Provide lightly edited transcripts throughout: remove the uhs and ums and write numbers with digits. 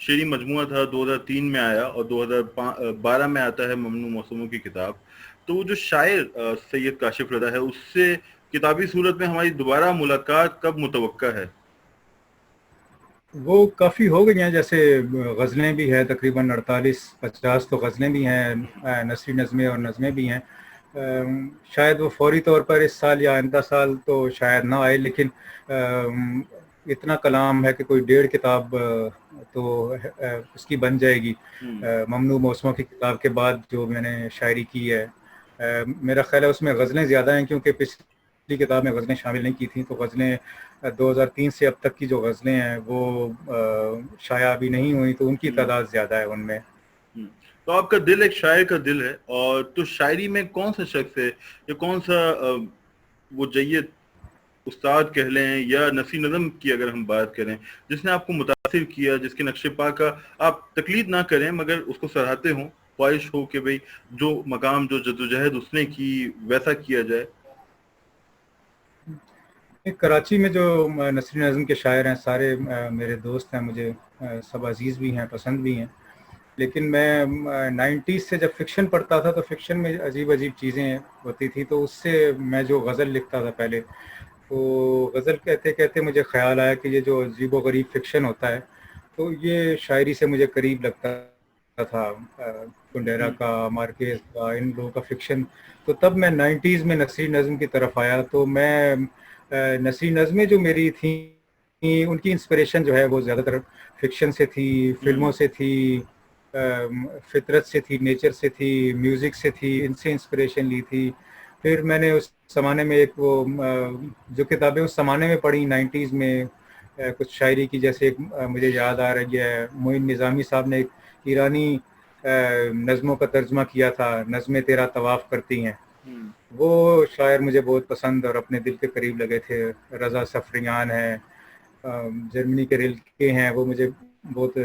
شعری مجموعہ تھا 2003 میں آیا، اور 2012 میں آتا ہے ممنوع موسموں کی کتاب. تو وہ جو شاعر سید کاشف رضا ہے، اس سے کتابی صورت میں ہماری دوبارہ ملاقات کب متوقع ہے؟ وہ کافی ہو گئی ہیں، جیسے غزلیں بھی ہیں، تقریباً 48-50 تو غزلیں بھی ہیں، نثری نظمیں اور نظمیں بھی ہیں. شاید وہ فوری طور پر اس سال یا آئندہ سال تو شاید نہ آئے، لیکن اتنا کلام ہے کہ کوئی 1.5 کتاب تو اس کی بن جائے گی. ممنوع موسموں کی کتاب کے بعد جو میں نے شاعری کی ہے، میرا خیال ہے اس میں غزلیں زیادہ ہیں، کیونکہ پچھلی کتاب میں غزلیں شامل نہیں کی تھیں. تو غزلیں 2003 سے اب تک کی جو غزلیں ہیں وہ شائع ابھی نہیں ہوئی، تو ان کی تعداد زیادہ ہے ان میں. تو آپ کا دل ایک شاعر کا دل ہے، اور تو شاعری میں کون سا شخص ہے یا کون سا وہ جید استاد کہہ لیں یا نثری نظم کی اگر ہم بات کریں، جس نے آپ کو متاثر کیا، جس کے نقش پا کا آپ تقلید نہ کریں مگر اس کو سراہتے ہوں، خواہش ہو کہ بھئی جو مقام، جو جدوجہد اس نے کی ویسا کیا جائے؟ کراچی میں جو نثری نظم کے شاعر ہیں سارے میرے دوست ہیں، مجھے سب عزیز بھی ہیں، پسند بھی ہیں. لیکن میں 90s سے جب فکشن پڑھتا تھا تو فکشن میں عجیب عجیب چیزیں ہوتی تھی، تو اس سے میں جو غزل لکھتا تھا پہلے، تو غزل کہتے کہتے مجھے خیال آیا کہ یہ جو عجیب و غریب فکشن ہوتا ہے تو یہ شاعری سے مجھے قریب لگتا تھا. کنڈیرا کا، مارکیز کا، ان لوگوں کا فکشن. تو تب میں 90s میں نثری نظم کی طرف آیا. تو میں نثری نظمیں جو میری تھیں ان کی انسپریشن جو ہے وہ زیادہ تر فکشن سے تھی، فلموں سے تھی، فطرت سے تھی، نیچر سے تھی، میوزک سے تھی، ان سے انسپریشن لی تھی. پھر میں نے اس زمانے میں ایک وہ جو کتابیں اس زمانے میں پڑھی 90s میں کچھ شاعری کی، جیسے ایک مجھے یاد آ رہی ہے، معین نظامی صاحب نے ایک ایرانی نظموں کا ترجمہ کیا تھا، نظمیں تیرا طواف کرتی ہیں. وہ شاعر مجھے بہت پسند اور اپنے دل کے قریب لگے تھے. رضا سفریان ہیں، جرمنی کے ریلکے ہیں، وہ مجھے بہت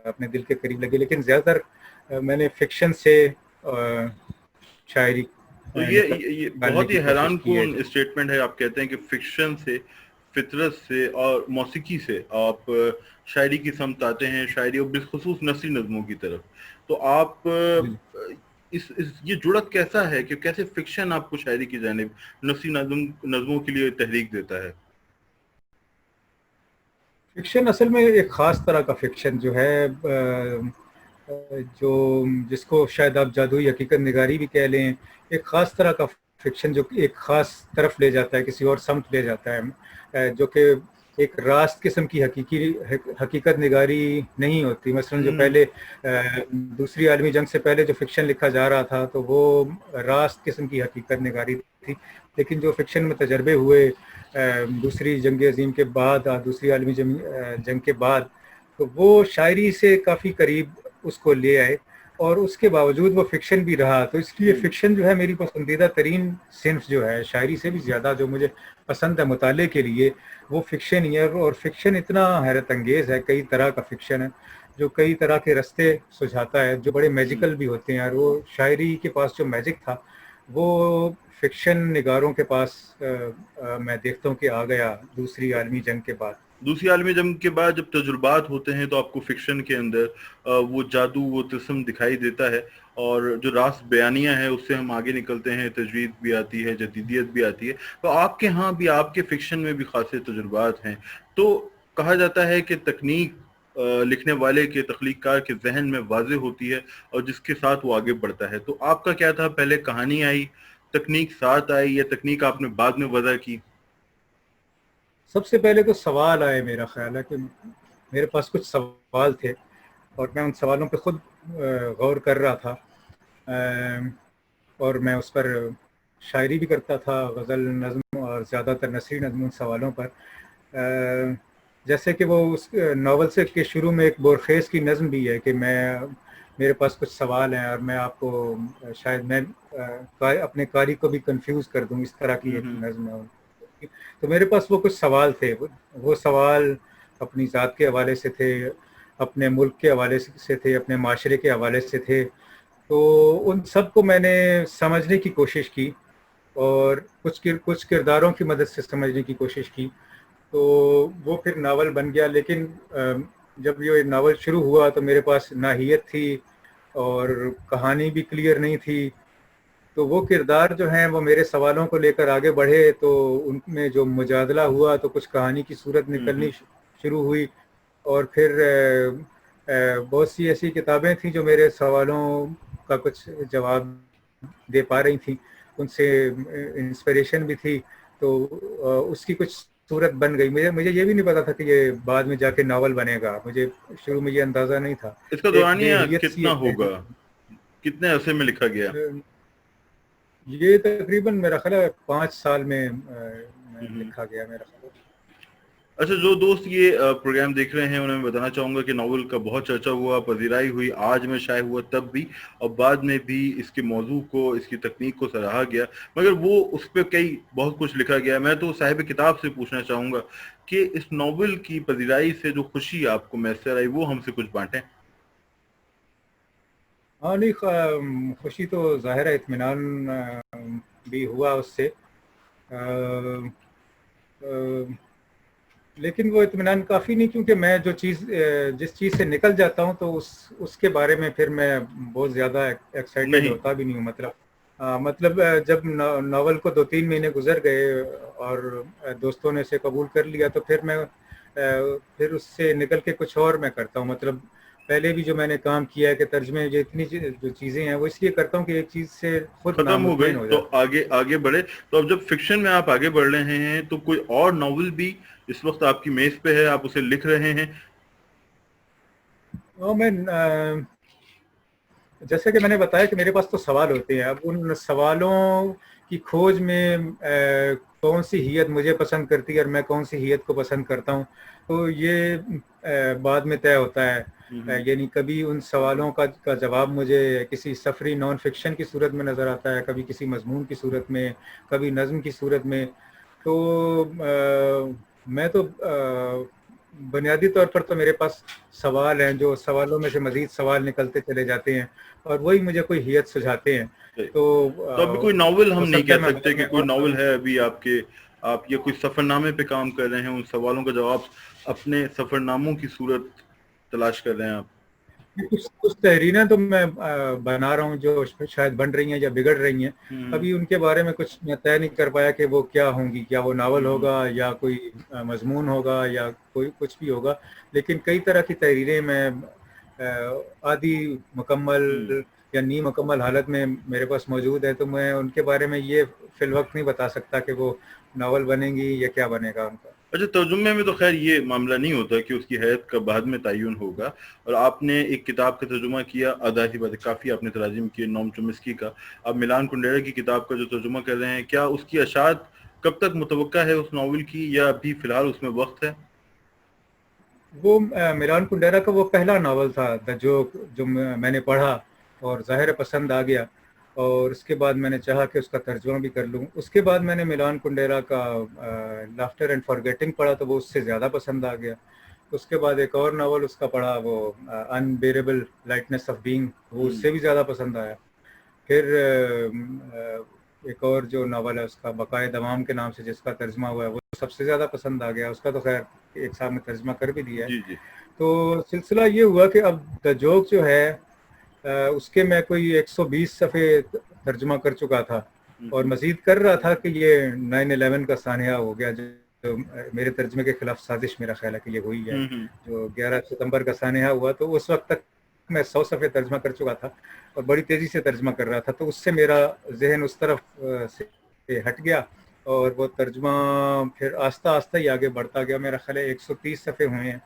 اپنے دل کے قریب لگے. لیکن زیادہ تر میں نے فکشن سے شاعری تو یہ ڈالنے بہت کی ہی کوشش حیران کی ہے. کن اسٹیٹمنٹ ہے. آپ کہتے ہیں کہ فکشن سے، فطرت سے اور موسیقی سے آپ شاعری کی سمت آتے ہیں، شاعری اور بالخصوص نثری نظموں کی طرف. تو آپ یہ جڑت کیسا ہے کہ کیسے فکشن آپ کو شاعری کی جانب، نثری نظموں کے لیے تحریک دیتا ہے؟ فکشن اصل میں ایک خاص طرح کا فکشن جو ہے، جو جس کو شاید آپ جادوئی حقیقت نگاری بھی کہہ لیں، ایک خاص طرح کا فکشن جو ایک خاص طرف لے جاتا ہے، کسی اور سمت لے جاتا ہے، جو کہ ایک راست قسم کی حقیقت نگاری نہیں ہوتی. مثلا جو پہلے دوسری عالمی جنگ سے پہلے جو فکشن لکھا جا رہا تھا تو وہ راست قسم کی حقیقت نگاری تھی. لیکن جو فکشن میں تجربے ہوئے دوسری جنگ عظیم کے بعد، دوسری عالمی جنگ کے بعد، تو وہ شاعری سے کافی قریب اس کو لے آئے، اور اس کے باوجود وہ فکشن بھی رہا. تو اس لیے فکشن جو ہے میری پسندیدہ ترین صنف جو ہے، شاعری سے بھی زیادہ جو مجھے پسند ہے مطالعے کے لیے، وہ فکشن ہی ہے. اور فکشن اتنا حیرت انگیز ہے، کئی طرح کا فکشن ہے جو کئی طرح کے رستے سجھاتا ہے، جو بڑے میجیکل بھی ہوتے ہیں. اور وہ شاعری کے پاس جو میجک تھا وہ فکشن نگاروں کے پاس میں دیکھتا ہوں کہ آ گیا دوسری عالمی جنگ کے بعد. دوسری عالمی جنگ کے بعد جب تجربات ہوتے ہیں تو آپ کو فکشن کے اندر وہ جادو، وہ تسم دکھائی دیتا ہے، اور جو راست بیانیہ ہے اس سے ہم آگے نکلتے ہیں، تجوید بھی آتی ہے، جدیدیت بھی آتی ہے. تو آپ کے ہاں بھی، آپ کے فکشن میں بھی خاصے تجربات ہیں. تو کہا جاتا ہے کہ تکنیک لکھنے والے کے، تخلیق کار کے ذہن میں واضح ہوتی ہے اور جس کے ساتھ وہ آگے بڑھتا ہے. تو آپ کا کیا تھا؟ پہلے کہانی آئی، تکنیک ساتھ آئی، یا تکنیک آپ نے بعد میں وضع کی؟ سب سے پہلے تو سوال آئے. میرا خیال ہے کہ میرے پاس کچھ سوال تھے اور میں ان سوالوں پہ خود غور کر رہا تھا، اور میں اس پر شاعری بھی کرتا تھا، غزل، نظم اور زیادہ تر نثری نظم ان سوالوں پر. جیسے کہ وہ اس ناول سے کے شروع میں ایک بورخیز کی نظم بھی ہے کہ میرے پاس کچھ سوال ہیں، اور میں آپ کو شاید میں اپنے قاری کو بھی کنفیوز کر دوں، اس طرح کی ایک نظم ہے. تو میرے پاس وہ کچھ سوال تھے. وہ سوال اپنی ذات کے حوالے سے تھے، اپنے ملک کے حوالے سے تھے، اپنے معاشرے کے حوالے سے تھے. تو ان سب کو میں نے سمجھنے کی کوشش کی اور کچھ کرداروں کی مدد سے سمجھنے کی کوشش کی. تو وہ پھر ناول بن گیا. لیکن جب یہ ناول شروع ہوا تو میرے پاس ناہیت تھی اور کہانی بھی کلیئر نہیں تھی. تو وہ کردار جو ہیں وہ میرے سوالوں کو لے کر آگے بڑھے تو ان میں جو مجادلہ ہوا تو کچھ کہانی کی صورت نکلنی شروع ہوئی. اور پھر بہت سی ایسی کتابیں تھیں جو میرے سوالوں کا کچھ جواب دے پا رہی تھیں, ان سے انسپریشن بھی تھی. تو اس کی کچھ صورت بن گئی. مجھے یہ بھی نہیں پتا تھا کہ یہ بعد میں جا کے ناول بنے گا. مجھے شروع میں یہ اندازہ نہیں تھا. اس کا ایک دورانیہ دیہیت سی کتنا ہوگا, کتنے عرصے میں لکھا گیا؟ یہ تقریباً میرا خیال ہے 5 سال میں لکھا گیا میرا خیال. اچھا, جو دوست یہ پروگرام دیکھ رہے ہیں انہیں میں بتانا چاہوں گا کہ ناول کا بہت چرچا ہوا, پذیرائی ہوئی, آج میں شائع ہوا تب بھی, اور بعد میں بھی اس کے موضوع کو, اس کی تکنیک کو سراہا گیا, مگر وہ اس پہ بہت کچھ لکھا گیا. میں تو صاحب کتاب سے پوچھنا چاہوں گا کہ اس ناول کی پذیرائی سے جو خوشی آپ کو میسر آئی وہ ہم سے کچھ بانٹیں. ہاں نہیں, خوشی تو ظاہر ہے, اطمینان بھی ہوا اس سے, لیکن وہ اطمینان کافی نہیں, کیونکہ میں جس چیز سے نکل جاتا ہوں تو اس کے بارے میں پھر میں بہت زیادہ ایکسائٹیڈ نہیں, ہوتا بھی نہیں ہوں. مطلب جب ناول کو 2-3 مہینے گزر گئے اور دوستوں نے اسے قبول کر لیا تو پھر اس سے نکل کے کچھ اور میں کرتا ہوں. مطلب پہلے بھی جو میں نے کام کیا ہے کہ ترجمے جو اتنی جو چیزیں ہیں وہ اس لیے کرتا ہوں کہ ایک چیز سے خود ختم ہو گئی نامطمئن ہو تو جاتا آگے بڑھے. تو اب جب فکشن میں آپ آگے بڑھ رہے ہیں تو کوئی اور ناول بھی اس وقت آپ کی میز پہ ہے, آپ اسے لکھ رہے ہیں؟ ہوں. میں جیسے کہ میں نے بتایا کہ میرے پاس تو سوال ہوتے ہیں. اب ان سوالوں کی کھوج میں کون سی ہیت مجھے پسند کرتی ہے اور میں کون سی ہیت کو پسند کرتا ہوں, تو یہ بعد میں طے ہوتا ہے. یعنی کبھی ان سوالوں کا جواب مجھے کسی سفری نان فکشن کی صورت میں نظر آتا ہے, کبھی کسی مضمون کی صورت میں, کبھی نظم کی صورت میں. تو میں تو بنیادی طور پر تو میرے پاس سوال ہیں, جو سوالوں میں سے مزید سوال نکلتے چلے جاتے ہیں اور وہی مجھے کوئی ہیت سجھاتے ہیں. تو ابھی کوئی ناول ہو ہم نہیں سکتا ہے کہہ میں سکتے بعد کہ میں کوئی ناول ہے ابھی آپ یہ کوئی سفر نامے پہ کام کر رہے ہیں, ان سوالوں کا جواب اپنے سفر ناموں کی صورت تلاش کر رہے ہیں آپ؟ کچھ تحریریں تو میں بنا رہا ہوں جو شاید بن رہی ہیں یا بگڑ رہی ہیں. ابھی ان کے بارے میں کچھ میں طے نہیں کر پایا کہ وہ کیا ہوں گی, کیا وہ ناول ہوگا یا کوئی مضمون ہوگا یا کوئی کچھ بھی ہوگا. لیکن کئی طرح کی تحریریں میں آدھی مکمل یا نیم مکمل حالت میں میرے پاس موجود ہے, تو میں ان کے بارے میں یہ فی الوقت نہیں بتا سکتا کہ وہ ناول بنیں گی یا کیا بنے گا ان کا. اچھا, ترجمے میں تو خیر یہ معاملہ نہیں ہوتا کہ اس کی حیت کا بعد میں تعین ہوگا, اور آپ نے ایک کتاب کا ترجمہ کیا, ظاہر بات ہے کافی آپ نے تراجم کیے نوم چومسکی کا, اب ملان کنڈیرا کی کتاب کا جو ترجمہ کر رہے ہیں, کیا اس کی اشاعت کب تک متوقع ہے اس ناول کی, یا ابھی فی الحال اس میں وقت ہے؟ وہ ملان کنڈیرا کا وہ پہلا ناول تھا جو میں نے پڑھا اور ظاہر پسند آ گیا, اور اس کے بعد میں نے چاہا کہ اس کا ترجمہ بھی کر لوں. اس کے بعد میں نے ملان کنڈیرا کا لافٹر اینڈ فارگیٹنگ پڑھا تو وہ اس سے زیادہ پسند آ گیا. اس کے بعد ایک اور ناول اس کا پڑھا, وہ انبیریبل لائٹنس آف بینگ, وہ اس سے بھی زیادہ پسند آیا. پھر ایک اور جو ناول ہے اس کا بقائے دوام کے نام سے جس کا ترجمہ ہوا ہے وہ سب سے زیادہ پسند آ گیا. اس کا تو خیر ایک صاحب نے ترجمہ کر بھی دیا ہے. جی جی. تو سلسلہ یہ ہوا کہ اب دا جوک جو ہے اس کے میں کوئی 120 صفحے ترجمہ کر چکا تھا, اور مزید کر رہا تھا کہ یہ 9/11 کا سانحہ ہو گیا, جو میرے ترجمے کے خلاف سازش میرا خیال ہے کہ یہ ہوئی ہے, جو 11 ستمبر کا سانحہ ہوا. تو اس وقت تک میں 100 صفحے ترجمہ کر چکا تھا اور بڑی تیزی سے ترجمہ کر رہا تھا, تو اس سے میرا ذہن اس طرف سے ہٹ گیا, اور وہ ترجمہ پھر آہستہ آہستہ ہی آگے بڑھتا گیا. میرا خیال ہے 130 صفحے ہوئے ہیں,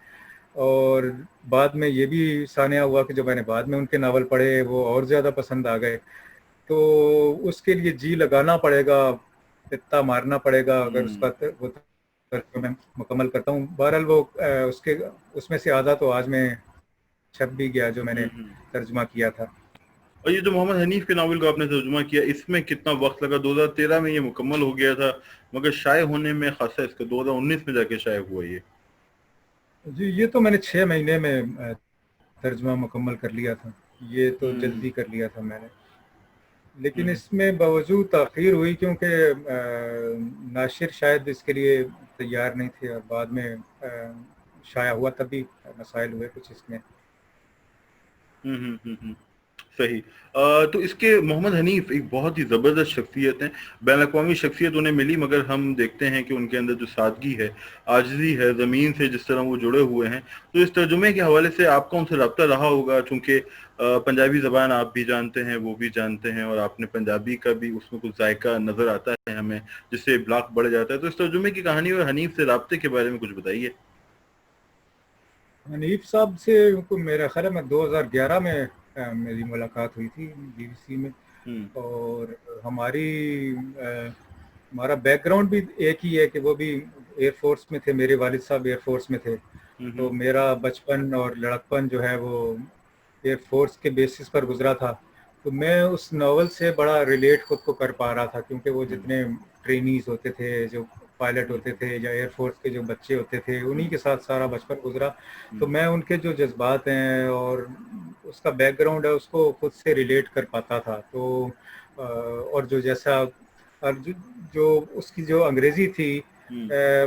اور بعد میں یہ بھی سانحہ ہوا کہ جو میں نے بعد میں ان کے ناول پڑھے وہ اور زیادہ پسند آ گئے. تو اس کے لیے جی لگانا پڑے گا, پتا مارنا پڑے گا اگر اس کا وہ میں مکمل کرتا ہوں. بہرحال وہ اس میں سے آدھا تو آج میں چھپ بھی گیا جو میں نے ترجمہ کیا تھا. اور یہ جو محمد حنیف کے ناول کا آپ نے ترجمہ کیا, اس میں کتنا وقت لگا؟ 2013 میں یہ مکمل ہو گیا تھا, مگر شائع ہونے میں خاصا اس کا 2019 میں جا کے شائع ہوا یہ. جی, یہ تو میں نے 6 مہینے میں ترجمہ مکمل کر لیا تھا, یہ تو جلدی کر لیا تھا میں نے. لیکن اس میں باوجود تاخیر ہوئی کیونکہ ناشر شاید اس کے لیے تیار نہیں تھے, اور بعد میں شائع ہوا تب بھی مسائل ہوئے کچھ اس میں. صحیح. تو اس کے محمد حنیف ایک بہت ہی زبردست شخصیت ہیں, بین الاقوامی شخصیت انہیں ملی, مگر ہم دیکھتے ہیں کہ ان کے اندر جو سادگی ہے, عاجزی ہے, زمین سے جس طرح وہ جڑے ہوئے ہیں. تو اس ترجمے کے حوالے سے آپ کا ان سے رابطہ رہا ہوگا, چونکہ پنجابی زبان آپ بھی جانتے ہیں, وہ بھی جانتے ہیں, اور آپ نے پنجابی کا بھی اس میں کچھ ذائقہ نظر آتا ہے ہمیں, جس سے بلاک بڑھ جاتا ہے. تو اس ترجمے کی کہانی اور حنیف سے رابطے کے بارے میں کچھ بتائیے. حنیف صاحب سے میرا خیال ہے میں 2011 میں میری ملاقات ہوئی تھی BBC میں. اور ہمارا بیک گراؤنڈ بھی ایک ہی ہے کہ وہ بھی ایئر فورس میں تھے, میرے والد صاحب ایئر فورس میں تھے. تو میرا بچپن اور لڑکپن جو ہے وہ ایئر فورس کے بیسس پر گزرا تھا. تو میں اس ناول سے بڑا ریلیٹ خود کو کر پا رہا تھا, کیونکہ وہ جتنے ٹرینیز ہوتے تھے, جو پائلٹ ہوتے تھے, یا ایئر فورس کے جو بچے ہوتے تھے, انہی کے ساتھ سارا بچپن گزرا. تو میں ان کے جو جذبات ہیں اور اس کا بیک گراؤنڈ ہے اس کو خود سے ریلیٹ کر پاتا تھا. تو اور جو جیسا جو اس کی جو انگریزی تھی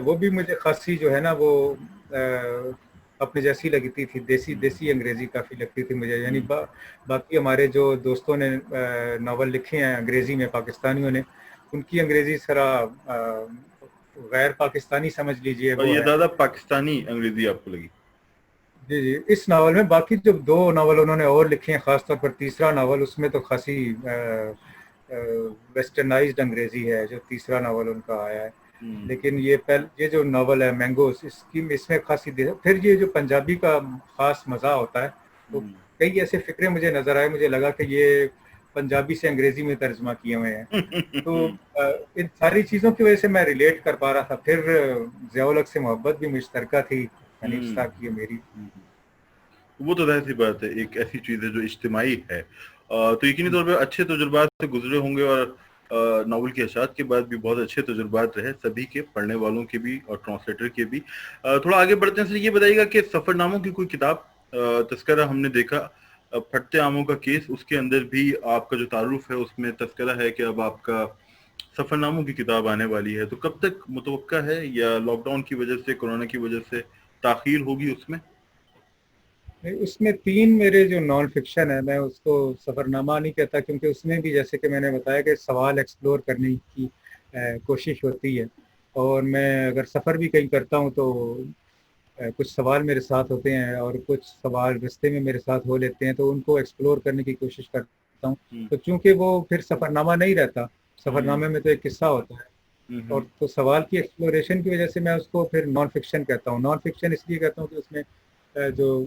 وہ بھی مجھے خاصی جو ہے نا وہ اپنے جیسی لگتی تھی, دیسی انگریزی کافی لگتی تھی مجھے. یعنی باقی ہمارے جو دوستوں نے ناول لکھے ہیں انگریزی میں, پاکستانیوں نے, ان کی انگریزی ذرا غیر پاکستانی سمجھ لیجئے اور وہ یہ ہے. زیادہ پاکستانی انگریزی آپ کو لگی؟ جی اس ناول میں. باقی جو 2 ناول انہوں نے اور لکھے ہیں, خاص طور پر تیسرا ناول, اس میں تو خاصی ویسٹرنائزڈ انگریزی ہے جو تیسرا ناول ان کا آیا ہے. لیکن یہ جو ناول ہے مینگوز, اس میں خاصی پھر یہ جو پنجابی کا خاص مزہ ہوتا ہے, تو کئی ایسے فکرے مجھے نظر آئے, مجھے لگا کہ یہ پنجابی سے انگریزی میں ترجمہ کیے ہوئے ہیں. تو ان ساری چیزوں کی وجہ سے میں ریلیٹ کر پا رہا تھا. پھر ضیاء الحق سے محبت بھی مشترکہ تھی حنیف صاحب کی میری. وہ تو ظاہر سی بات ہے, ایک ایسی چیز ہے جو اجتماعی ہے. تو یقینی طور پہ اچھے تجربات سے گزرے ہوں گے, اور ناول کی اشاعت کے بعد بھی بہت اچھے تجربات رہے سبھی کے, پڑھنے والوں کے بھی اور ٹرانسلیٹر کے بھی. تھوڑا آگے بڑھتے ہیں. سر یہ بتائیے گا کہ سفر ناموں کی کوئی کتاب, تذکرہ ہم نے دیکھا پھٹتے آموں کا کیس, اس کے اندر بھی آپ کا جو تعارف ہے اس میں تذکرہ ہے کہ اب آپ کا سفر ناموں کی کتاب آنے والی ہے. تو کب تک متوقع ہے, یا لاک ڈاؤن کی وجہ سے, کورونا کی وجہ سے تاخیر ہوگی اس میں؟ اس میں 3 میرے جو نان فکشن ہے, میں اس کو سفر نامہ نہیں کہتا, کیونکہ اس میں بھی جیسے کہ میں نے بتایا کہ سوال ایکسپلور کرنے کی کوشش ہوتی ہے. اور میں اگر سفر بھی کہیں کرتا ہوں تو کچھ سوال میرے ساتھ ہوتے ہیں, اور کچھ سوال رستے میں میرے ساتھ ہو لیتے ہیں, تو ان کو ایکسپلور کرنے کی کوشش کرتا ہوں. تو چونکہ وہ پھر سفر نامہ نہیں رہتا, سفر نامے میں تو ایک قصہ ہوتا ہے, اور تو سوال کی ایکسپلوریشن کی وجہ سے میں اس کو پھر نان فکشن کہتا ہوں. نان فکشن اس لیے کہتا ہوں کہ اس میں جو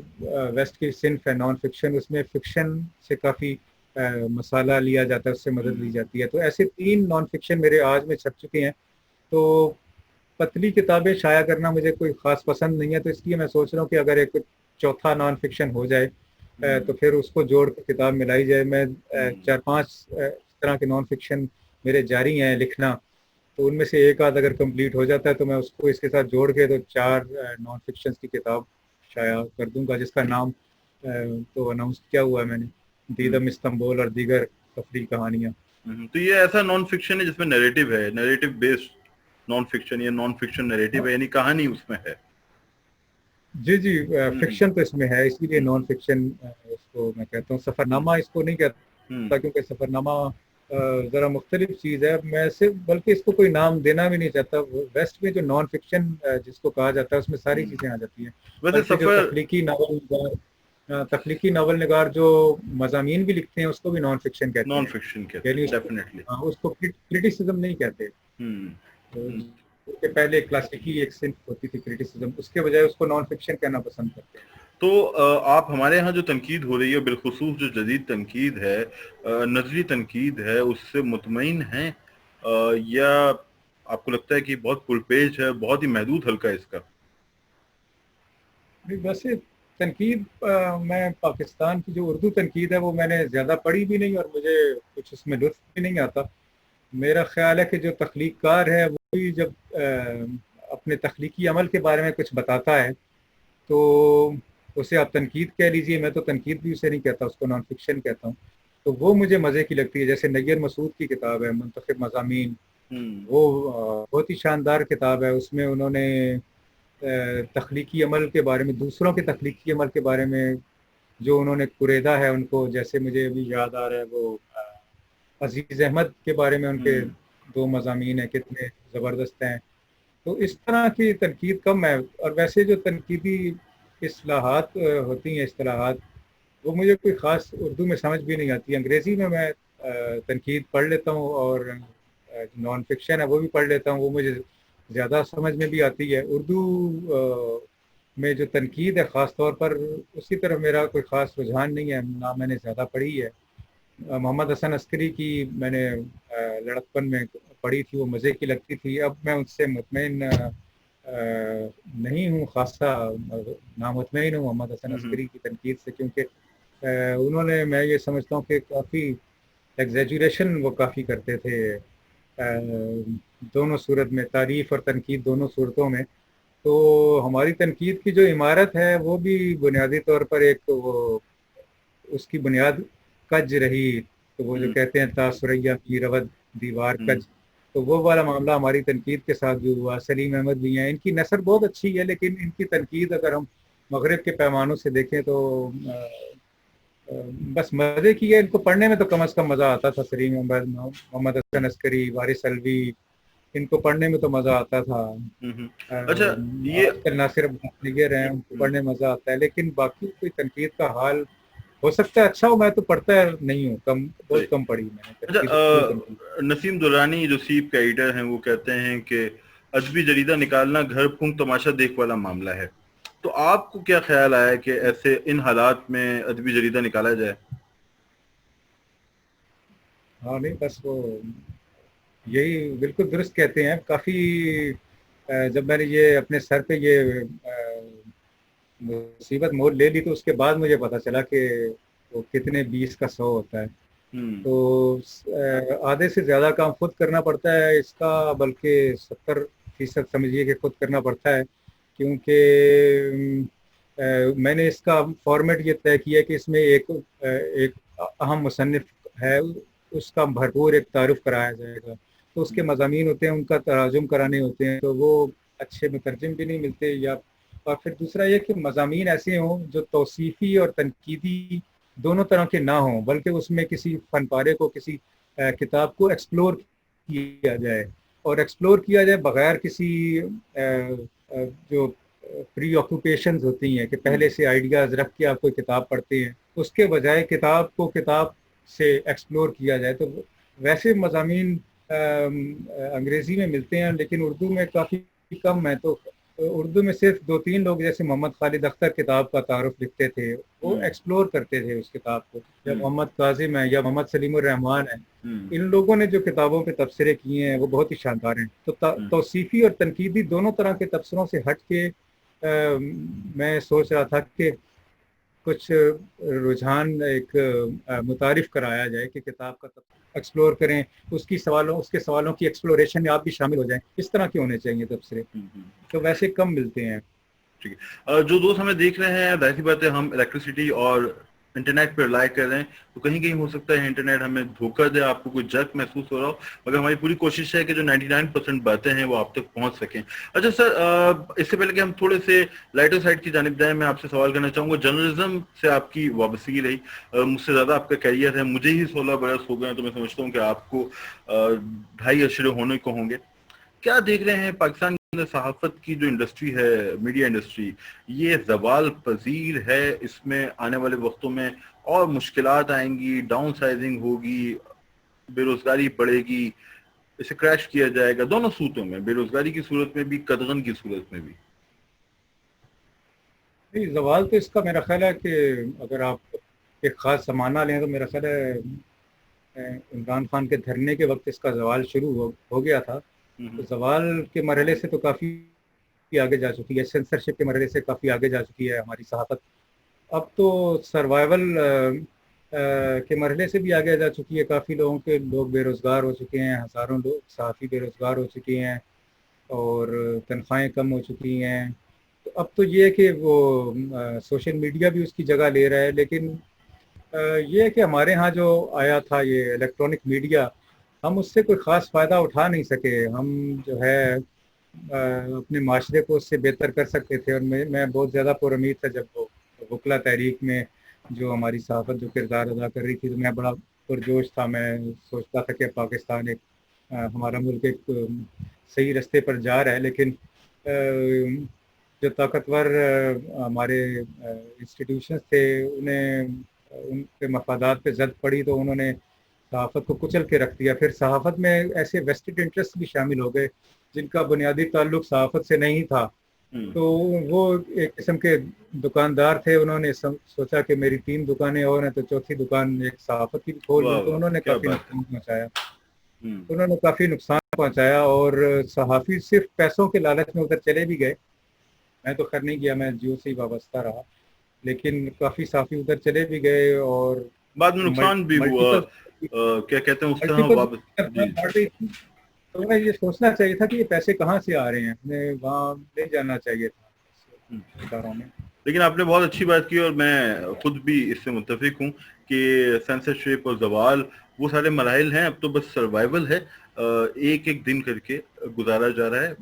ویسٹ کی صنف ہے نان فکشن, اس میں فکشن سے کافی مسالہ لیا جاتا ہے, اس سے مدد لی جاتی ہے. تو ایسے 3 نان فکشن میرے آج میں چھپ چکے ہیں. تو پتلی کتابیں شائع کرنا مجھے کوئی خاص پسند نہیں ہے, تو اس لیے میں سوچ رہا ہوں کہ اگر ایک چوتھا نان فکشن ہو جائے تو پھر اس کو جوڑ کے کتاب ملائی جائے. میں 4-5 اس طرح کے نان فکشن میرے جاری ہیں لکھنا, تو ان میں سے ایک آدھ اگر کمپلیٹ ہو جاتا ہے تو میں اس کو اس کے ساتھ جوڑ کے تو 4 نان فکشنز کی کتاب شائع کر دوں گا, جس کا نام تو اناؤنس کیا ہوا ہے میں نے, دیدم استنبول اور دیگر تفریحی کہانیاں. تو یہ ایسا نان فکشن ہے جس میں نیریٹو ہے, نیریٹو بیسڈ نان فکشن, یا نان فکشن نیریٹو ہے, یعنی کہانی اس میں ہے؟ جی فکشن تو اس میں ہے, اسی لیے نان فکشن اس کو میں کہتا ہوں. سفر نامہ اس کو نہیں کہتا, کیونکہ سفر نامہ ذرا مختلف چیز ہے. میں صرف بلکہ اس کو کوئی نام دینا بھی نہیں چاہتا. ویسٹ میں جو نان فکشن جس کو کہا جاتا ہے اس میں ساری چیزیں آ جاتی ہیں. ویسے بلکہ جو سفر تخلیقی ناول نگار جو مضامین بھی لکھتے ہیں اس کو بھی نان فکشن کہتے نان ہیں, فکشن کہتے یعنی ہیں, ڈیفینیٹلی. اس کو کرٹیسزم نہیں کہتے. اس کے پہلے کلاسیکی ایک صنف ہوتی تھی کرٹیسزم, اس کے بجائے اس کو نان فکشن کہنا پسند کرتے ہیں. تو آپ ہمارے ہاں جو تنقید ہو رہی ہے, بالخصوص جو جدید تنقید ہے, نظری تنقید ہے, اس سے مطمئن ہیں, یا آپ کو لگتا ہے کہ بہت پل پیج ہے, بہت ہی محدود حلقہ ہے اس کا؟ ویسے تنقید میں پاکستان کی جو اردو تنقید ہے وہ میں نے زیادہ پڑھی بھی نہیں, اور مجھے کچھ اس میں لطف بھی نہیں آتا. میرا خیال ہے کہ جو تخلیق کار ہے وہ بھی جب اپنے تخلیقی عمل کے بارے میں کچھ بتاتا ہے تو اسے آپ تنقید کہہ لیجئے, میں تو تنقید بھی اسے نہیں کہتا, اس کو نان فکشن کہتا ہوں. تو وہ مجھے مزے کی لگتی ہے. جیسے نیر مسعود کی کتاب ہے منتخب مضامین, وہ بہت ہی شاندار کتاب ہے. اس میں انہوں نے تخلیقی عمل کے بارے میں، دوسروں کے تخلیقی عمل کے بارے میں جو انہوں نے کوریدا ہے ان کو، جیسے مجھے ابھی یاد آ رہا ہے وہ عزیز احمد کے بارے میں ان کے 2 مضامین ہیں، کتنے زبردست ہیں. تو اس طرح کی تنقید کم ہے. اور ویسے جو تنقیدی اصلاحات ہوتی ہیں، اصطلاحات، وہ مجھے کوئی خاص اردو میں سمجھ بھی نہیں آتی. انگریزی میں تنقید پڑھ لیتا ہوں، اور نان فکشن ہے وہ بھی پڑھ لیتا ہوں، وہ مجھے زیادہ سمجھ میں بھی آتی ہے. اردو میں جو تنقید ہے خاص طور پر، اس کی طرف میرا کوئی خاص رجحان نہیں ہے، نہ میں نے زیادہ پڑھی ہے. محمد حسن عسکری کی میں نے لڑکپن میں پڑھی تھی، وہ مزے کی لگتی تھی. اب میں اس سے مطمئن نہیں ہوں، خاصا نامطمئن ہوں محمد حسن عسکری کی تنقید سے، کیونکہ انہوں نے، میں یہ سمجھتا ہوں کہ کافی ایگزیجوریشن وہ کافی کرتے تھے دونوں صورت میں، تعریف اور تنقید دونوں صورتوں میں. تو ہماری تنقید کی جو عمارت ہے وہ بھی بنیادی طور پر ایک وہ اس کی بنیاد کج رہی. تو وہ جو کہتے ہیں تاثریہ کی رود دیوار کج، تو وہ والا معاملہ ہماری تنقید کے ساتھ جو ہوا. سلیم احمد بھی ہیں، ان کی نثر بہت اچھی ہے، لیکن ان کی تنقید اگر ہم مغرب کے پیمانوں سے دیکھیں تو بس مزے کی ہے. ان کو پڑھنے میں تو کم از کم مزہ آتا تھا. سلیم احمد، محمد حسن عسکری، وارث الوی، ان کو پڑھنے میں تو مزہ آتا تھا. اچھا، یہ آج کل ناصر نگر ہیں، ان کو پڑھنے میں مزہ آتا ہے، لیکن باقی کوئی تنقید کا حال ہو سکتا ہے اچھا ہو. میں تو پڑھتا نہیں ہوں، بہت کم پڑھی میں نے اچھا، نسیم درانی جو سیپ کے ایڈیٹر ہیں وہ کہتے ہیں کہ ادبی جریدہ نکالنا گھر پھونک تماشا دیکھ والا معاملہ ہے. تو آپ کو کیا خیال آیا کہ ایسے ان حالات میں ادبی جریدہ نکالا جائے؟ ہاں نہیں، بس وہ یہی بالکل درست کہتے ہیں. کافی جب میں نے یہ اپنے سر پہ یہ مصیبت مول لے لی تو اس کے بعد مجھے پتا چلا کہ وہ کتنے 20 کا 100 ہوتا ہے. تو آدھے سے زیادہ کام خود کرنا پڑتا ہے اس کا، بلکہ 70% سمجھیے کہ خود کرنا پڑتا ہے، کیونکہ میں نے اس کا فارمیٹ یہ طے کیا کہ اس میں ایک اہم مصنف ہے، اس کا بھرپور ایک تعارف کرایا جائے گا. تو اس کے مضامین ہوتے ہیں، ان کا تراجم کرانے ہوتے ہیں، تو وہ اچھے مترجم بھی نہیں ملتے. یا اور پھر دوسرا یہ کہ مضامین ایسے ہوں جو توصیفی اور تنقیدی دونوں طرح کے نہ ہوں، بلکہ اس میں کسی فن پارے کو، کسی کتاب کو ایکسپلور کیا جائے، اور ایکسپلور کیا جائے بغیر کسی جو پری آکوپیشنز ہوتی ہیں کہ پہلے سے آئیڈیاز رکھ کے آپ کوئی کتاب پڑھتے ہیں، اس کے بجائے کتاب کو کتاب سے ایکسپلور کیا جائے. تو ویسے مضامین انگریزی میں ملتے ہیں، لیکن اردو میں کافی کم ہے. تو اردو میں صرف 2-3 لوگ جیسے محمد خالد اختر کتاب کا تعارف لکھتے تھے، وہ ایکسپلور کرتے تھے اس کتاب کو، یا محمد کاظم ہے، یا محمد سلیم الرحمان ہے. ان لوگوں نے جو کتابوں پہ تبصرے کیے ہیں وہ بہت ہی شاندار ہیں. تو توصیفی اور تنقیدی دونوں طرح کے تبصروں سے ہٹ کے میں سوچ رہا تھا کہ کچھ رجحان ایک متعارف کرایا جائے کہ کتاب کا ایکسپلور کریں، اس کے سوالوں کی ایکسپلوریشن میں آپ بھی شامل ہو جائیں. اس طرح کے ہونے چاہیے تبصرے، تو ویسے کم ملتے ہیں. ٹھیک ہے. جو دوست ہمیں دیکھ رہے ہیں، ظاہر سی بات ہے ہم الیکٹریسٹی اور انٹرنیٹ پہ رلائی کر رہے ہیں، تو کہیں کہیں ہو سکتا ہے انٹرنیٹ ہمیں دھوکہ دے، آپ کو کوئی جرک محسوس ہو رہا ہو، مگر ہماری پوری کوشش ہے کہ جو 99% باتیں ہیں وہ آپ تک پہنچ سکیں. اچھا سر، اس سے پہلے کہ ہم تھوڑے سے لائٹر سائڈ کی جانب جائیں، میں آپ سے سوال کرنا چاہوں گا. جرنلزم سے آپ کی وابستگی رہی، مجھ سے زیادہ آپ کا کیریئر ہے، مجھے ہی 16 برس ہو گئے ہیں، تو میں سمجھتا ہوں کہ آپ کو 2.5 اشرے ہونے کو ہوں گے. کیا دیکھ رہے ہیں پاکستان کے اندر صحافت کی جو انڈسٹری ہے، میڈیا انڈسٹری، یہ زوال پذیر ہے؟ اس میں آنے والے وقتوں میں اور مشکلات آئیں گی، ڈاؤن سائزنگ ہوگی، بے روزگاری بڑھے گی، اسے کریش کیا جائے گا دونوں صورتوں میں، بے روزگاری کی صورت میں بھی، قدغن کی صورت میں بھی؟ زوال تو اس کا میرا خیال ہے کہ اگر آپ ایک خاص زمانہ لیں تو میرا خیال ہے عمران خان کے دھرنے کے وقت اس کا زوال شروع ہو گیا تھا. تو زوال کے مرحلے سے تو کافی آگے جا چکی ہے، سینسرشپ کے مرحلے سے کافی آگے جا چکی ہے ہماری صحافت. اب تو سروائیول کے مرحلے سے بھی آگے جا چکی ہے. کافی لوگ بے روزگار ہو چکے ہیں، ہزاروں لوگ صحافی بے روزگار ہو چکے ہیں، اور تنخواہیں کم ہو چکی ہیں. تو اب تو یہ ہے کہ وہ سوشل میڈیا بھی اس کی جگہ لے رہا ہے. لیکن یہ ہے کہ ہمارے ہاں جو آیا تھا یہ الیکٹرانک میڈیا، ہم اس سے کوئی خاص فائدہ اٹھا نہیں سکے. ہم جو ہے اپنے معاشرے کو اس سے بہتر کر سکتے تھے. اور میں بہت زیادہ پر امید تھا جب وہ وکلا تحریک میں جو ہماری صحافت جو کردار ادا کر رہی تھی, تو میں بڑا پرجوش تھا. میں سوچتا تھا کہ پاکستان ایک ہمارا ملک ایک صحیح رستے پر جا رہا ہے. لیکن جو طاقتور ہمارے انسٹیٹیوشنز تھے, انہیں ان کے مفادات پہ زد پڑی تو انہوں نے صحافت کو کچل کے رکھ دیا. پھر صحافت میں ایسے ویسٹڈ انٹرسٹ بھی شامل ہو گئے جن کا بنیادی تعلق صحافت سے نہیں تھا. تو وہ ایک قسم کے دکاندار تھے, انہوں نے سوچا کہ میری 3 دکانیں اور ہیں تو چوتھی دکان ایک صحافت کی بھی کھول لوں. تو انہوں نے کافی نقصان پہنچایا. اور صحافی صرف پیسوں کے لالچ میں ادھر چلے بھی گئے. میں تو خیر نہیں گیا, میں جیو سے ہی وابستہ رہا, لیکن کافی صحافی ادھر چلے بھی گئے اور بعد میں نقصان بھی ہوا. کیا کہتے ہیں اس طرح تو انہیں یہ سوچنا چاہیے تھا کہ یہ پیسے کہاں سے آ رہے ہیں, ہمیں وہاں لے جانا چاہیے تھا اداروں میں. لیکن آپ نے بہت اچھی بات کی, اور میں خود بھی اس سے متفق ہوں کہ سینسرشپ اور زوال وہ سارے مراحل ہیں. اب تو بس سروائیول ہے, ایک ایک دن کر کے گزارا جا رہا ہے.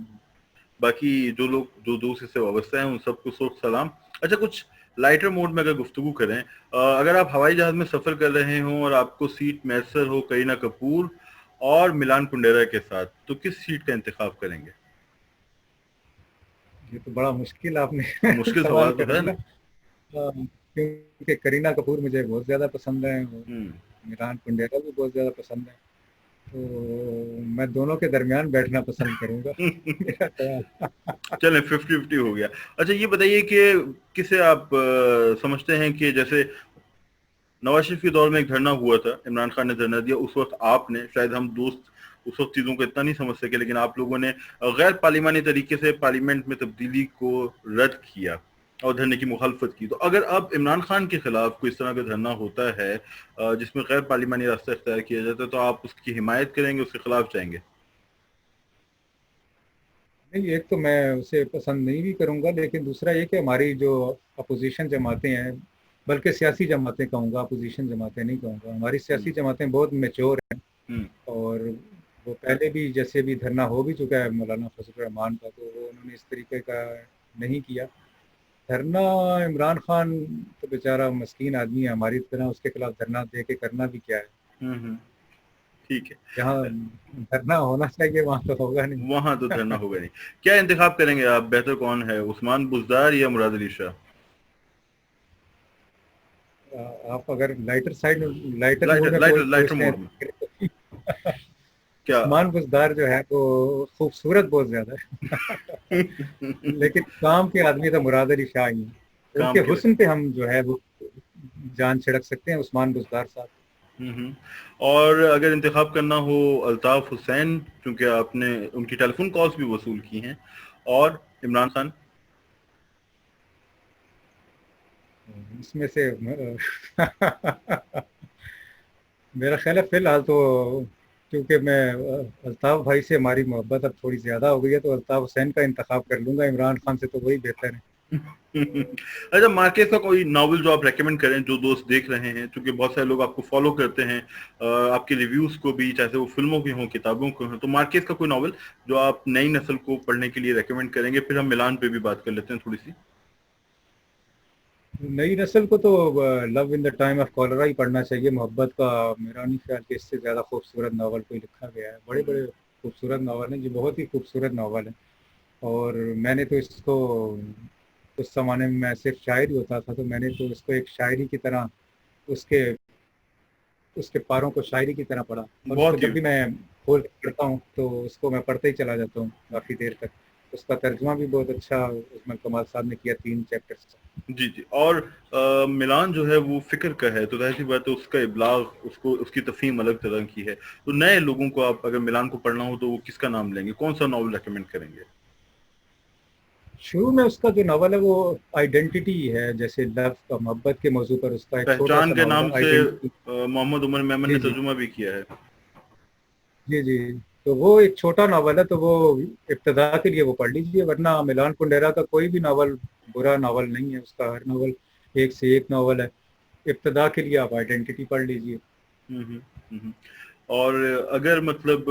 باقی جو لوگ جو دوست اس سے وابستہ ہیں ان سب کو سوچ سلام. اچھا, کچھ لائٹر موڈ میں اگر گفتگو کریں, اگر آپ ہوائی جہاز میں سفر کر رہے ہوں اور آپ کو سیٹ میسر ہو کرینہ کپور اور ملان کنڈیرا کے ساتھ, تو کس سیٹ کا انتخاب کریں گے؟ یہ تو بڑا مشکل آپ نے مشکل سوال تو کر ہے دیا, کیونکہ کرینہ کپور مجھے بہت زیادہ پسند ہے, ملان کنڈیرا بھی بہت زیادہ پسند ہے. تو میں دونوں کے درمیان بیٹھنا پسند کروں گا. چلیں 50-50 ہو گیا. اچھا یہ بتائیے کہ کسے آپ سمجھتے ہیں کہ جیسے نواز شریف کے دور میں ایک دھرنا ہوا تھا, عمران خان نے دھرنا دیا, اس وقت آپ نے, شاید ہم دوست اس وقت چیزوں کو اتنا نہیں سمجھ سکے, لیکن آپ لوگوں نے غیر پارلیمانی طریقے سے پارلیمنٹ میں تبدیلی کو رد کیا اور دھرنے کی مخالفت کی. تو اگر اب عمران خان کے خلاف کوئی اس طرح کا دھرنا ہوتا ہے جس میں غیر پارلیمانی راستہ اختیار کیا جاتا ہے, تو آپ اس کی حمایت کریں گے, اس کے خلاف جائیں گے؟ نہیں, ایک تو میں اسے پسند نہیں بھی کروں گا, لیکن دوسرا یہ کہ ہماری جو اپوزیشن جماعتیں ہیں, بلکہ سیاسی جماعتیں کہوں گا, اپوزیشن جماعتیں نہیں کہوں گا, ہماری سیاسی جماعتیں بہت میچور ہیں. اور وہ پہلے بھی جیسے بھی دھرنا ہو بھی چکا ہے مولانا فضل الرحمان کا, تو وہ انہوں نے اس طریقے کا نہیں کیا. دھرنا عمران خان تو بیچارہ مسکین آدمی ہے, ہماری طرح اس کے خلاف دھرنا دے کے کرنا بھی کیا ہے. ٹھیک ہے, جہاں دھرنا ہونا چاہیے وہاں تو ہوگا نہیں, وہاں تو دھرنا ہوگا نہیں. کیا انتخاب کریں گے آپ, بہتر کون ہے, عثمان بزدار یا مراد علی شاہ؟ آپ اگر لائٹر موڈ میں لائٹر پوچھتے موڈ میں ہیں, کیا عثمان بزدار جو ہے وہ خوبصورت بہت زیادہ ہے, لیکن کام کے آدمی تو مراد علی شاہ ہی ہیں. ان کام کے کے حسن پہ ہم جو ہے وہ جان چھڑک سکتے ہیں, عثمان بزدار صاحب. اور اگر انتخاب کرنا ہو الطاف حسین, چونکہ آپ نے ان کی ٹیلی فون کالز بھی وصول کی ہیں, اور عمران خان؟ اس میں سے میرا خیال ہے فی الحال تو, کیونکہ میں الطاف بھائی سے ہماری محبت اب تھوڑی زیادہ ہو گئی ہے, تو الطاف حسین کا انتخاب کر لوں گا. عمران خان سے تو وہی بہتر ہے. اچھا, مارکیٹ کا کوئی ناول جو آپ ریکمینڈ کریں, جو دوست دیکھ رہے ہیں, چونکہ بہت سارے لوگ آپ کو فالو کرتے ہیں, آپ کے ریویوز کو بھی, چاہے وہ فلموں کے ہوں, کتابوں کے ہوں, تو مارکیٹ کا کوئی ناول جو آپ نئی نسل کو پڑھنے کے لیے ریکمینڈ کریں گے؟ پھر ہم ملان پہ بھی بات کر لیتے ہیں تھوڑی سی. نئی نسل کو تو لو ان دا ٹائم آف کالرا ہی پڑھنا چاہیے. محبت کا میرا نہیں خیال کہ اس سے زیادہ خوبصورت ناول کوئی لکھا گیا ہے. بڑے بڑے خوبصورت ناول ہیں, جو بہت ہی خوبصورت ناول ہیں. اور میں نے تو اس کو اس زمانے میں صرف شاعر ہی ہوتا تھا, تو میں نے تو اس کو ایک شاعری کی طرح اس کے پاروں کو شاعری کی طرح پڑھا. اور اس کو بہت ہی جب بھی میں کھول کے پڑھتا ہوں تو اس کو میں پڑھتے ہی چلا جاتا ہوں کافی دیر تک. اس کا ترجمہ بھی بہت اچھا اس میں کمال صاحب نے کیا 3 چیپٹرز کا. جی جی. اور ملان جو ہے وہ فکر کا ہے, تو ظاہر سی بات ہے اس کا ابلاغ, اس کی تفہیم الگ طرح کی ہے. تو نئے لوگوں کو آپ اگر ملان کو پڑھنا ہو تو وہ کس کا نام لیں گے, کون سا ناول ریکمینڈ کریں گے؟ شروع میں اس کا جو ناول ہے وہ آئیڈینٹی ہے, جیسے لو کا, محبت کے موضوع پر اس کا ایک چھوٹا پہچان سا کے ناول نام ہے سے آئیڈینٹی. محمد عمر میمن جی نے جی ترجمہ بھی کیا ہے. جی جی. تو وہ ایک چھوٹا ناول ہے, تو وہ ابتدا کے لیے وہ پڑھ لیجیے. ورنہ ملان کنڈیرا کا کوئی بھی ناول برا ناول نہیں ہے, اس کا ہر ناول ایک سے ایک ناول ہے. ابتدا کے لیے آپ آئیڈینٹی پڑھ لیجیے. اور اگر مطلب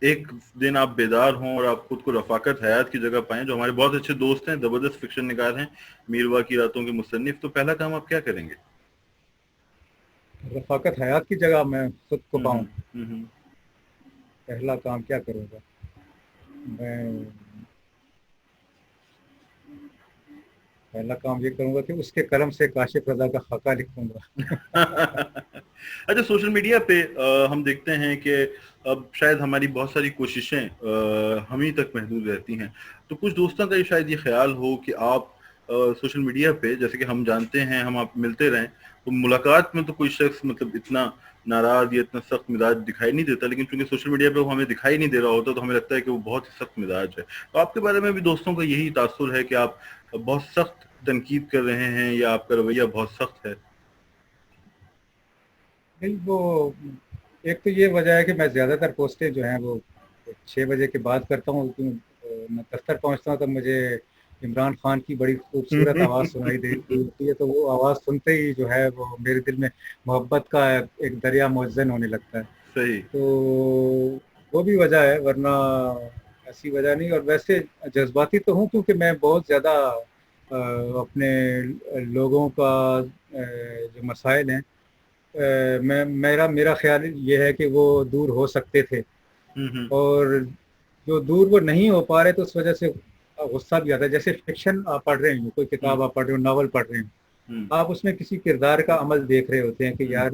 ایک دن آپ بیدار ہوں اور آپ خود کو رفاقت حیات کی جگہ پائیں، جو ہمارے بہت اچھے دوست ہیں، زبردست فکشن نگار ہیں، میروا کی راتوں کے مصنف، تو پہلا کام آپ کیا کریں گے؟ رفاقت حیات کی جگہ میں خود کو ہوں پاؤں، ہوں ہوں ہوں پہلا کام کیا کروں گا میں؟ پہلا کام یہ کروں گا کہ اس کے قلم سے کاشف رضا کا خاکہ لکھوں گا۔ اچھا، سوشل میڈیا پہ ہم دیکھتے ہیں کہ اب شاید ہماری بہت ساری کوششیں ہم ہی تک محدود رہتی ہیں، تو کچھ دوستوں کا شاید یہ خیال ہو کہ آپ سوشل میڈیا پہ، جیسے کہ ہم جانتے ہیں، ہم آپ ملتے رہیں تو ملاقات میں تو کوئی شخص مطلب اتنا ناراض یا اتنا سخت مزاج دکھائی نہیں دیتا، لیکن چونکہ سوشل میڈیا پہ وہ ہمیں دکھائی نہیں دے رہا ہوتا تو ہمیں لگتا ہے کہ وہ بہت ہی سخت مزاج ہے، تو آپ کے بارے میں بھی دوستوں کا یہی تاثر ہے کہ آپ بہت سخت تنقید کر رہے ہیں یا آپ کا رویہ بہت سخت ہے؟ نہیں، وہ ایک تو یہ وجہ ہے کہ میں زیادہ تر پوسٹیں جو ہیں وہ 6 بجے کے بعد کرتا ہوں، کیونکہ میں دفتر پہنچتا ہوں تب مجھے عمران خان کی بڑی خوبصورت آواز سنائی دیتی ہے، تو وہ آواز سنتے ہی جو ہے وہ میرے دل میں محبت کا ایک دریا موجزن ہونے لگتا ہے، صحیح۔ تو وہ بھی وجہ ہے، ورنہ ایسی وجہ نہیں۔ اور ویسے جذباتی تو ہوں کیونکہ میں بہت زیادہ اپنے لوگوں کا جو مسائل ہیں، میرا خیال یہ ہے کہ وہ دور ہو سکتے تھے، ہوں اور جو دور وہ نہیں ہو پا رہے تو اس وجہ سے غصہ بھی آتا ہے۔ جیسے فکشن آپ پڑھ رہے ہیں، کوئی ہوں کتاب آپ پڑھ رہے ہو، ناول پڑھ رہے ہیں، ہوں آپ اس میں کسی کردار کا عمل دیکھ رہے ہوتے ہیں کہ ہوں یار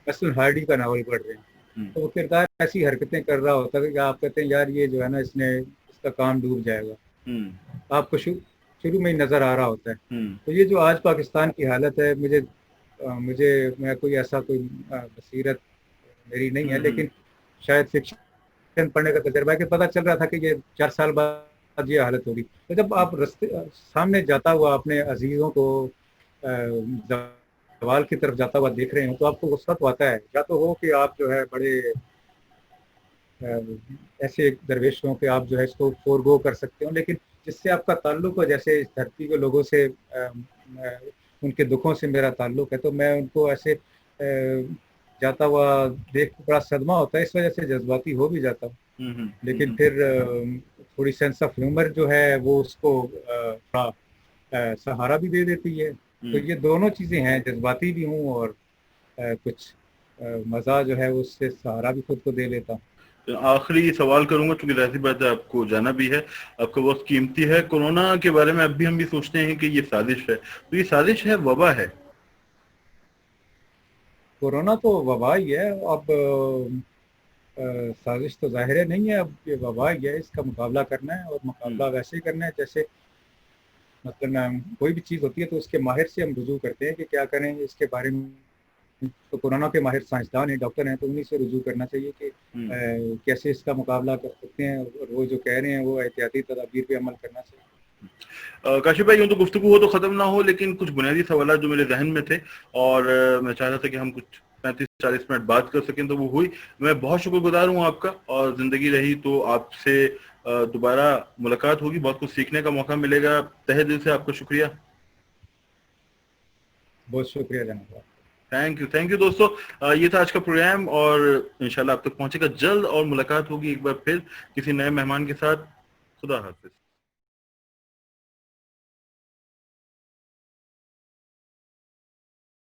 مثلاً ہارڈی کا ناول پڑھ رہے ہیں، ہوں تو وہ کردار ایسی حرکتیں کر رہا ہوتا ہے کہ آپ کہتے ہیں یار یہ جو ہے نا اس کا کام ڈوب جائے گا، ہوں آپ کو شروع میں ہی نظر آ رہا ہوتا ہے۔ ہوں تو یہ جو آج پاکستان کی حالت ہے، میں کوئی ایسا کوئی بصیرت میری نہیں ہے، ہوں لیکن شاید فکشن پڑھنے کا تجربہ ہے کہ پتہ چل رہا تھا کہ یہ 4 سال بعد یہ حالت ہوگی، تو جب آپ سامنے جاتا ہوا اپنے عزیزوں کو زوال کی طرف جاتا ہوا دیکھ رہے ہوں تو آپ کو غصہ تو آتا ہے، یا تو ہو کہ آپ جو ہے بڑے ایسے درویش ہوں کہ آپ جو ہے اس کو فور گو کر سکتے ہوں، لیکن جس سے آپ کا تعلق ہو، جیسے اس دھرتی کے لوگوں سے ان کے دکھوں سے میرا تعلق ہے، تو میں ان کو ایسے جاتا ہوا دیکھ بڑا صدمہ ہوتا ہے، اس وجہ سے جذباتی ہو بھی جاتا ہوں، لیکن پھر تھوڑی سینس آف ہیومر جو ہے وہ اس کو تھوڑا سہارا بھی دے دیتی ہے، تو یہ دونوں چیزیں ہیں، جذباتی بھی ہوں اور کچھ مزہ جو ہے اس سے سہارا بھی خود کو دے لیتا ہوں۔ آخری سوال کروں گا چونکہ ظاہر بات ہے آپ کو جانا بھی ہے، آپ کا وقت قیمتی ہے۔ کورونا کے بارے میں اب بھی ہم بھی سوچتے ہیں کہ یہ سازش ہے، تو یہ سازش ہے، وبا ہے؟ کورونا تو وبا ہی ہے، اب سازش تو ظاہر نہیں ہے، اب یہ وبا ہی ہے، اس کا مقابلہ کرنا ہے، اور ہوں مقابلہ ویسے ہی کرنا ہے جیسے مثلا کوئی بھی چیز ہوتی ہے تو اس کے ماہر سے ہم رجوع کرتے ہیں کہ کیا کریں اس کے بارے میں، تو کورونا کے ماہر سائنسدان ہیں، ڈاکٹر ہیں، تو انہیں سے رجوع کرنا چاہیے کہ ہوں کیسے اس کا مقابلہ کر سکتے ہیں، اور وہ جو کہہ رہے ہیں وہ احتیاطی تدابیر پہ عمل کرنا چاہیے۔ کاشف بھائی، یوں تو گفتگو ہو تو ختم نہ ہو، لیکن کچھ بنیادی سوالات جو میرے ذہن میں تھے اور میں چاہ رہا تھا کہ ہم کچھ 35-40 منٹ بات کر سکیں تو وہ ہوئی۔ میں بہت شکر گزار ہوں آپ کا، اور زندگی رہی تو آپ سے دوبارہ ملاقات ہوگی، بہت کچھ سیکھنے کا موقع ملے گا۔ تہہ دل سے آپ کا شکریہ۔ بہت شکریہ جناب۔ تھینک یو دوستو، یہ تھا آج کا پروگرام، اور انشاءاللہ آپ تک پہنچے گا جلد، اور ملاقات ہوگی ایک بار پھر کسی نئے مہمان کے ساتھ۔ خدا حافظ۔